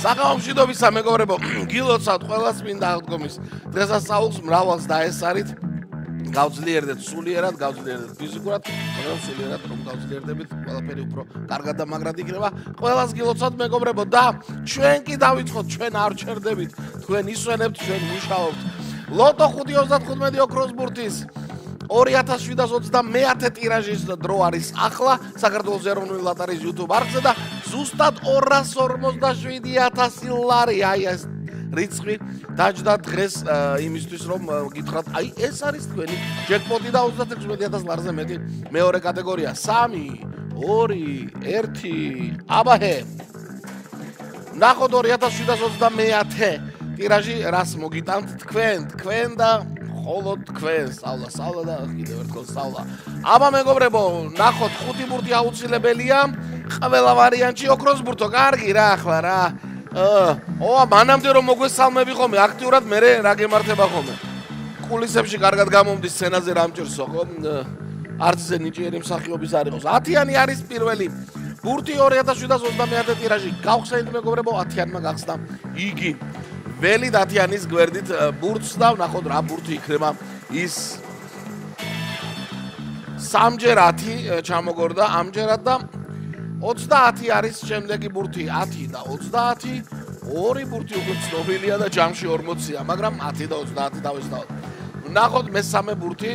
საღამომშვიდობისა მეგობრებო, გილოცავთ ყველას მინდა აღდგომის დღესასწაულს მრავალს დაესარით. გავძლიერდეთ სულიერად, გავძლიერდეთ ფიზიკურად, მაგრამ სულიერად რომ გავძლიერდებით, ყველაფერი უფრო კარგად და მაგრად იქნება. ყველას გილოცავთ მეგობრებო და ჩვენ კი დავიწყოთ, ჩვენ არ ჩერდებით, თქვენ ისვენებთ, ჩვენ მუშაობთ. ლოტო 5.35 ოქროს ბურთის 2729 ტირაჟის დრო არის ახლა საქართველოს ეროვნული ლოტარიის YouTube არხზე და ზუსტად 247.000 ლარი აი ეს რიცხვი დაჯდა დღეს იმისთვის რომ გითხრათ აი ეს არის თქვენი ჯეკპოტი და 36000 ლარზე მეტი მეორე კატეგორია 3 2 1 აბაჰე ნახოთ 2730 ტირაჟი რას მოგიტანთ თქვენ და ხოლოდ თქვენ სწავლა და კიდევ ერთხელ სწავლა აბა მეგობრებო ნახოთ 5 ბურთი აუცილებელია ყველა ვარიანტში ოქროს ბურთო კარგი რა ახლა რა მანამდე რომ მოგვესალმები ხომე აქტიურად მე რა გემართება ხომე კულისებში კარგად გამომდის სცენაზე რამჭირსო ხო არც ზე ნიჭიერი მსახიობის არ იყოს 10-იანი არის პირველი ბურთი 2730 ტირაჟი გავხსენით მეგობრებო 10-იანმა გახსნა იგი ველი 10-яნის გვერდით ბურთს და ვნახოთ რა ბურთი იქნება ის სამჯერ 10 ჩამოგორდა ამჯერად და 30 არის შემდეგი ბურთი 10 და 30 ორი ბურთი უკვე ცნობილია და ჯამში 40-ია მაგრამ 10 და 30 დავესწავლოთ ვნახოთ მესამე ბურთი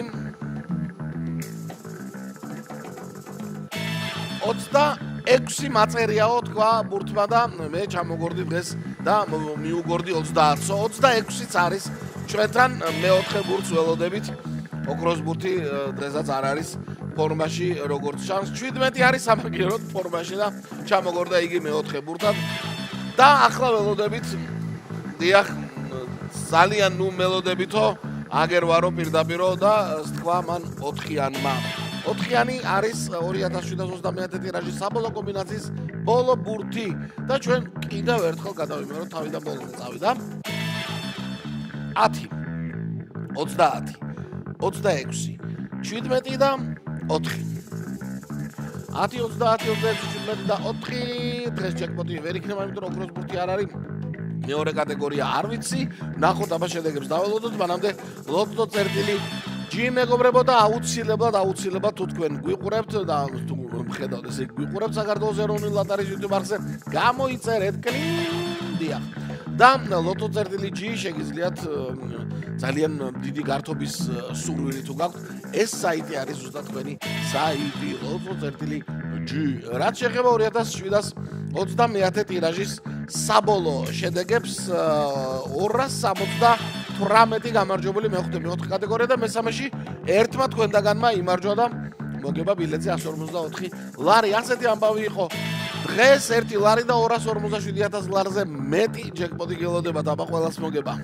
26 მაწერიაო თქვა ბურთმა და მე ჩამოგორდი დღეს და მიუგორდი 26-იც არის ჩვენთან მეოთხე ბურთს ველოდებით ოქროს ბურთი დღესაც არ არის ფორმაში როგორც ჩანს 17 არის სამაგიეროდ ფორმაში და ჩამოგორდა იგი მეოთხე ბურთად და ახლა ველოდებით დიახ ძალიან მელოდებითო აგერ ვარო პირდაპირო და თქვა მან 4-იანმა 4-იანი არის 2730 ტირაჟის საბოლოო კომბინაციის ბოლო ბურთი და ჩვენ კიდევ ერთხელ გადავიმეოროთ თავიდან ბოლომდე წავიდა 10 30 26 17 და 4 10 30 26 17 და 4 დღეს ჯეკპოტი ვერ იქნება იმიტომ რომ ოქროს ბურთი არ არის მეორე კატეგორია არ ვიცი ნახოთ აბა შედეგებს დაველოდოთ მანამდე ლოტო წერტილი ჯი მეგობრებო და აუცილებლად თუ თქვენ გვიყურებთ და თუ მხედავთ ესე გვიყურებთ საქართველოს ეროვნული ლოტარიის YouTube არხზე გამოიწერეთ კლინდია და ლოტო წერტილი ჯი შეგიძლიათ ძალიან დიდი გართობის სურვილი თუ გაქვთ ეს საიტი არის ზუსტად თქვენი საიტი ლოტო წერტილი ჯი რაც შეეხება 2730 ტირაჟის საბოლოო შედეგებს 278 გამარჯვებული მეოთხე კატეგორია და მესამეში ერთმა თქვენდაგანმა იმარჯვა და მოგება ბილეთზე 154 ლარი ასეთი ამბავი იყო დღეს 1 ლარი და 257000 ლარზე მეტი ჯეკპოტი გელოდებათ აბა ყველას მოგება